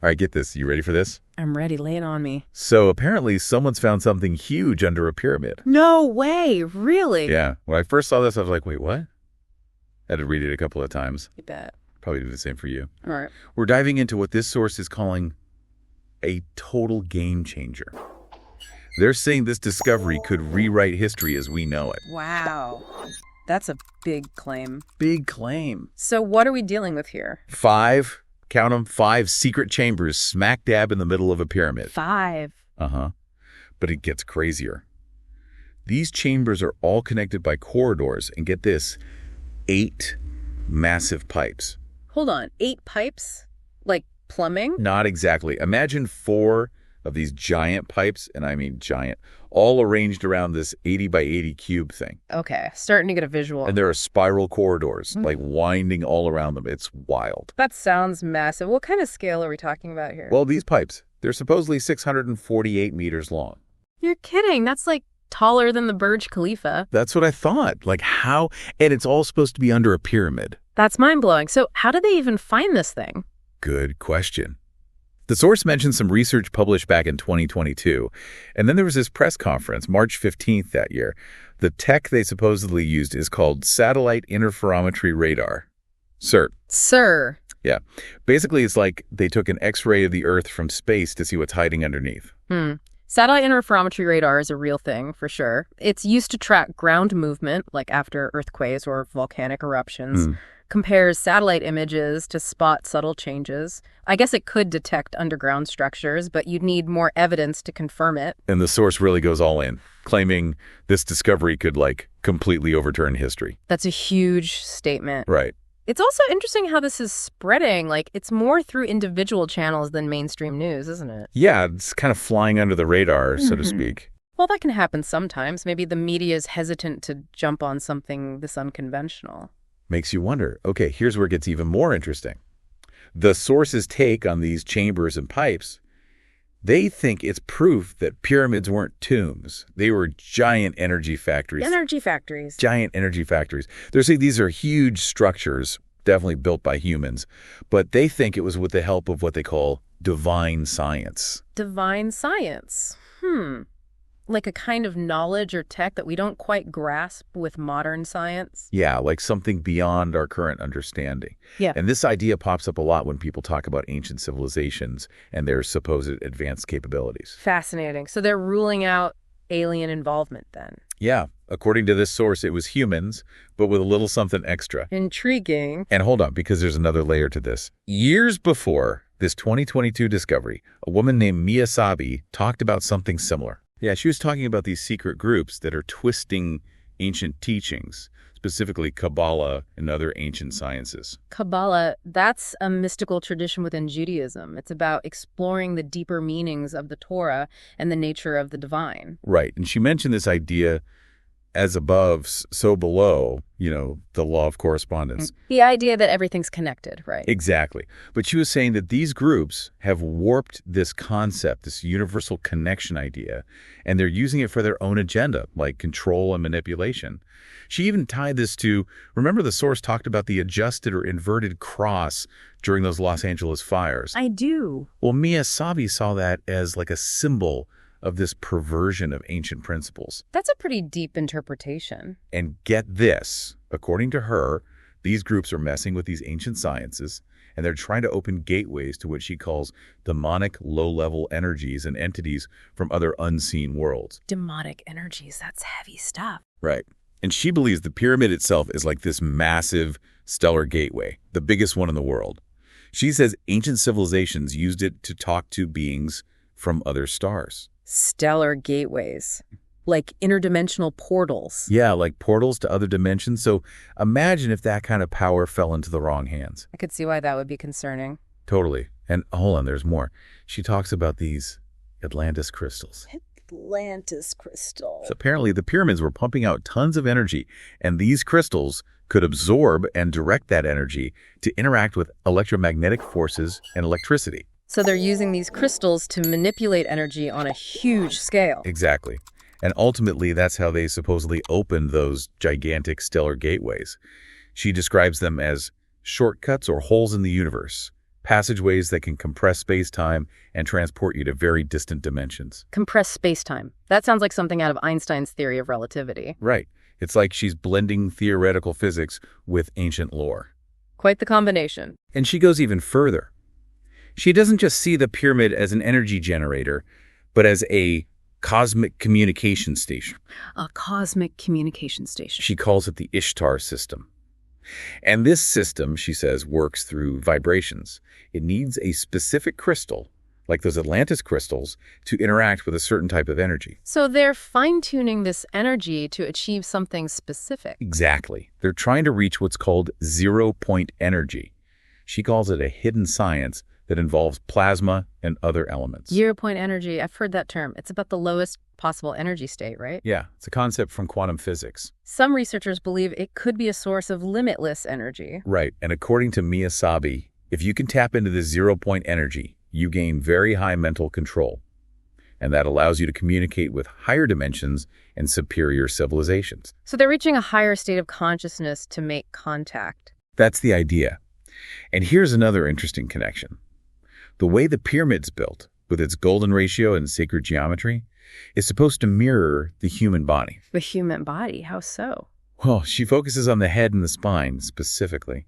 All right, get this. You ready for this? I'm ready. Lay it on me. So apparently someone's found something huge under a pyramid. No way. Really? Yeah. When I first saw this, I was like, wait, what? I had to read it a couple of times. You bet. Probably do the same for you. All right. We're diving into what this source is calling a total game changer. They're saying this discovery could rewrite history as we know it. Wow. That's a big claim. Big claim. So what are we dealing with here? 5, count them, 5 secret chambers smack dab in the middle of a pyramid. 5. Uh-huh. But it gets crazier. These chambers are all connected by corridors, and get this, 8 massive pipes. Hold on. 8 pipes? Like plumbing? Not exactly. Imagine 4 of these giant pipes, and I mean giant, all arranged around this 80 by 80 cube thing. Okay, starting to get a visual. And there are spiral corridors, like winding all around them. It's wild. That sounds massive. What kind of scale are we talking about here? Well, these pipes, they're supposedly 648 meters long. You're kidding. That's like taller than the Burj Khalifa. That's what I thought. Like how? And it's all supposed to be under a pyramid. That's mind-blowing. So how did they even find this thing? Good question. The source mentioned some research published back in 2022, and then there was this press conference, March 15th that year. The tech they supposedly used is called satellite interferometry radar. SIRT. Sir. Yeah. Basically, it's like they took an X-ray of the Earth from space to see what's hiding underneath. Satellite interferometry radar is a real thing, for sure. It's used to track ground movement, like after earthquakes or volcanic eruptions. Compares satellite images to spot subtle changes. I guess it could detect underground structures, but you'd need more evidence to confirm it. And the source really goes all in, claiming this discovery could, like, completely overturn history. That's a huge statement. Right. It's also interesting how this is spreading. Like, it's more through individual channels than mainstream news, isn't it? Yeah, it's kind of flying under the radar, so to speak. Well, that can happen sometimes. Maybe the media is hesitant to jump on something this unconventional. Makes you wonder. Okay, here's where it gets even more interesting. The source's take on these chambers and pipes, they think it's proof that pyramids weren't tombs. They were giant energy factories. Energy factories. Giant energy factories. They're saying these are huge structures, definitely built by humans, but they think it was with the help of what they call divine science. Divine science. Like a kind of knowledge or tech that we don't quite grasp with modern science. Yeah, like something beyond our current understanding. Yeah. And this idea pops up a lot when people talk about ancient civilizations and their supposed advanced capabilities. Fascinating. So they're ruling out alien involvement then. Yeah. According to this source, it was humans, but with a little something extra. Intriguing. And hold on, because there's another layer to this. Years before this 2022 discovery, a woman named Mia Sabi talked about something similar. Yeah, she was talking about these secret groups that are twisting ancient teachings, specifically Kabbalah and other ancient sciences. Kabbalah, that's a mystical tradition within Judaism. It's about exploring the deeper meanings of the Torah and the nature of the divine. Right, and she mentioned this idea, as above, so below, the law of correspondence. The idea that everything's connected, right? Exactly. But she was saying that these groups have warped this concept, this universal connection idea, and they're using it for their own agenda, like control and manipulation. She even tied this to, remember the source talked about the adjusted or inverted cross during those Los Angeles fires? I do. Well, Mia Sabi saw that as like a symbol of this perversion of ancient principles. That's a pretty deep interpretation. And get this, according to her, these groups are messing with these ancient sciences, and they're trying to open gateways to what she calls demonic low-level energies and entities from other unseen worlds. Demonic energies, that's heavy stuff. Right. And she believes the pyramid itself is like this massive stellar gateway, the biggest one in the world. She says ancient civilizations used it to talk to beings from other stars. Stellar gateways, like interdimensional portals. Yeah, like portals to other dimensions. So imagine if that kind of power fell into the wrong hands. I could see why that would be concerning. Totally. And hold on, there's more. She talks about these Atlantis crystals. Atlantis crystals. So apparently the pyramids were pumping out tons of energy, and these crystals could absorb and direct that energy to interact with electromagnetic forces and electricity. So they're using these crystals to manipulate energy on a huge scale. Exactly. And ultimately, that's how they supposedly opened those gigantic stellar gateways. She describes them as shortcuts or holes in the universe, passageways that can compress space-time and transport you to very distant dimensions. Compressed space-time. That sounds like something out of Einstein's theory of relativity. Right. It's like she's blending theoretical physics with ancient lore. Quite the combination. And she goes even further. She doesn't just see the pyramid as an energy generator, but as a cosmic communication station. A cosmic communication station. She calls it the Ishtar system. And this system, she says, works through vibrations. It needs a specific crystal, like those Atlantis crystals, to interact with a certain type of energy. So they're fine-tuning this energy to achieve something specific. Exactly. They're trying to reach what's called zero-point energy. She calls it a hidden science that involves plasma and other elements. Zero-point energy, I've heard that term. It's about the lowest possible energy state, right? Yeah, it's a concept from quantum physics. Some researchers believe it could be a source of limitless energy. Right, and according to Miyasabi, if you can tap into this zero-point energy, you gain very high mental control. And that allows you to communicate with higher dimensions and superior civilizations. So they're reaching a higher state of consciousness to make contact. That's the idea. And here's another interesting connection. The way the pyramid's built, with its golden ratio and sacred geometry, is supposed to mirror the human body. The human body? How so? Well, she focuses on the head and the spine, specifically.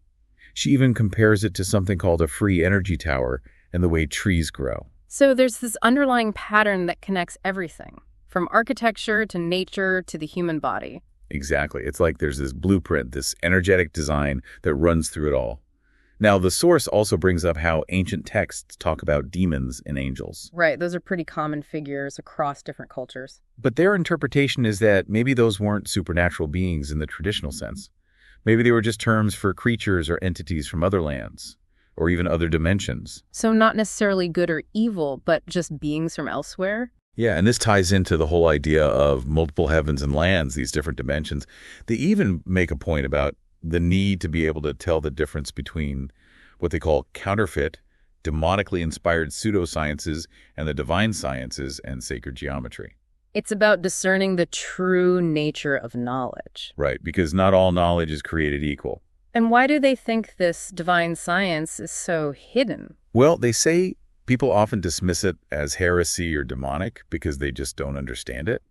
She even compares it to something called a free energy tower and the way trees grow. So there's this underlying pattern that connects everything, from architecture to nature to the human body. Exactly. It's like there's this blueprint, this energetic design that runs through it all. Now, the source also brings up how ancient texts talk about demons and angels. Right, those are pretty common figures across different cultures. But their interpretation is that maybe those weren't supernatural beings in the traditional sense. Maybe they were just terms for creatures or entities from other lands, or even other dimensions. So not necessarily good or evil, but just beings from elsewhere? Yeah, and this ties into the whole idea of multiple heavens and lands, these different dimensions. They even make a point about the need to be able to tell the difference between what they call counterfeit, demonically inspired pseudosciences and the divine sciences and sacred geometry. It's about discerning the true nature of knowledge. Right, because not all knowledge is created equal. And why do they think this divine science is so hidden? Well, they say people often dismiss it as heresy or demonic because they just don't understand it.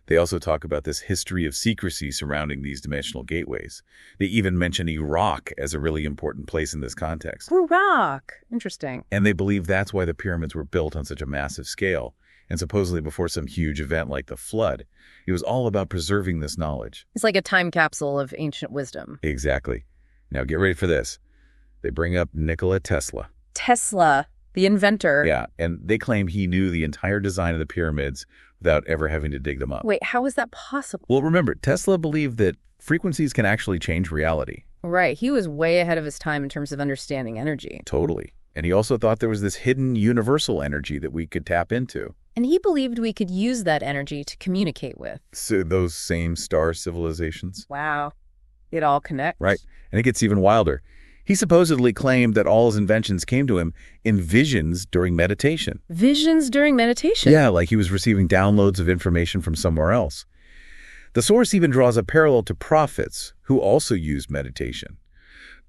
They also talk about this history of secrecy surrounding these dimensional gateways. They even mention Iraq as a really important place in this context. Iraq! Interesting. And they believe that's why the pyramids were built on such a massive scale, and supposedly before some huge event like the flood. It was all about preserving this knowledge. It's like a time capsule of ancient wisdom. Exactly. Now get ready for this. They bring up Nikola Tesla. Tesla, the inventor. Yeah, and they claim he knew the entire design of the pyramids without ever having to dig them up. Wait, how is that possible? Well, remember, Tesla believed that frequencies can actually change reality. Right, he was way ahead of his time in terms of understanding energy. Totally. And he also thought there was this hidden universal energy that we could tap into. And he believed we could use that energy to communicate with. So those same star civilizations. Wow. It all connects. Right. And it gets even wilder. He supposedly claimed that all his inventions came to him in visions during meditation. Visions during meditation? Yeah, like he was receiving downloads of information from somewhere else. The source even draws a parallel to prophets who also used meditation.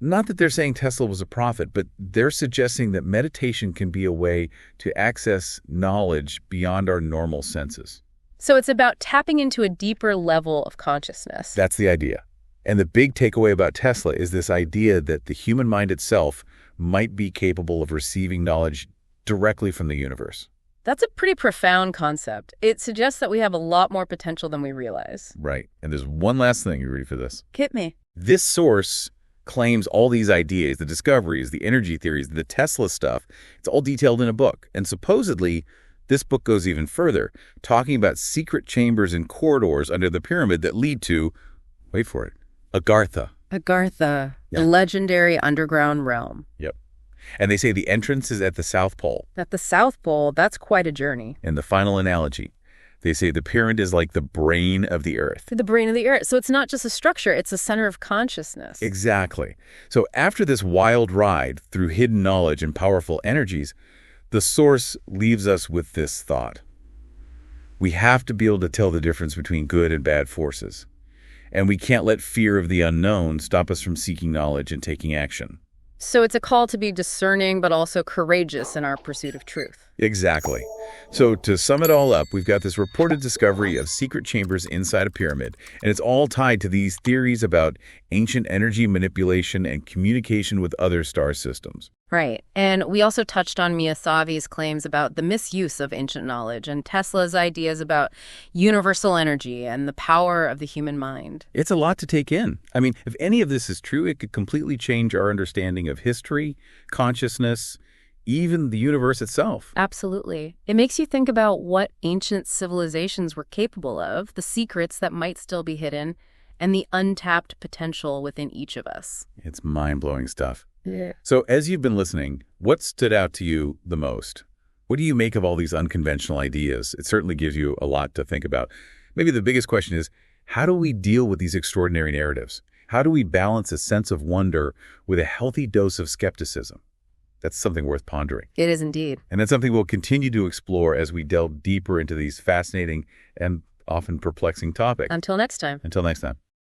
Not that they're saying Tesla was a prophet, but they're suggesting that meditation can be a way to access knowledge beyond our normal senses. So it's about tapping into a deeper level of consciousness. That's the idea. And the big takeaway about Tesla is this idea that the human mind itself might be capable of receiving knowledge directly from the universe. That's a pretty profound concept. It suggests that we have a lot more potential than we realize. Right. And there's one last thing. You ready for this? Hit me. This source claims all these ideas, the discoveries, the energy theories, the Tesla stuff. It's all detailed in a book. And supposedly, this book goes even further, talking about secret chambers and corridors under the pyramid that lead to, wait for it, Agartha. Agartha, Yeah. the legendary underground realm. Yep. And they say the entrance is at the South Pole. At the South Pole, that's quite a journey. And the final analogy, they say the pyramid is like the brain of the earth. The brain of the earth. So it's not just a structure, it's a center of consciousness. Exactly. So after this wild ride through hidden knowledge and powerful energies, the source leaves us with this thought. We have to be able to tell the difference between good and bad forces. And we can't let fear of the unknown stop us from seeking knowledge and taking action. So it's a call to be discerning but also courageous in our pursuit of truth. Exactly. So to sum it all up, we've got this reported discovery of secret chambers inside a pyramid, and it's all tied to these theories about ancient energy manipulation and communication with other star systems. Right. And we also touched on Miyasavi's claims about the misuse of ancient knowledge and Tesla's ideas about universal energy and the power of the human mind. It's a lot to take in. I mean, if any of this is true, it could completely change our understanding of history, consciousness, even the universe itself. Absolutely. It makes you think about what ancient civilizations were capable of, the secrets that might still be hidden, and the untapped potential within each of us. It's mind-blowing stuff. Yeah. So as you've been listening, what stood out to you the most? What do you make of all these unconventional ideas? It certainly gives you a lot to think about. Maybe the biggest question is, how do we deal with these extraordinary narratives? How do we balance a sense of wonder with a healthy dose of skepticism? That's something worth pondering. It is indeed. And that's something we'll continue to explore as we delve deeper into these fascinating and often perplexing topics. Until next time. Until next time.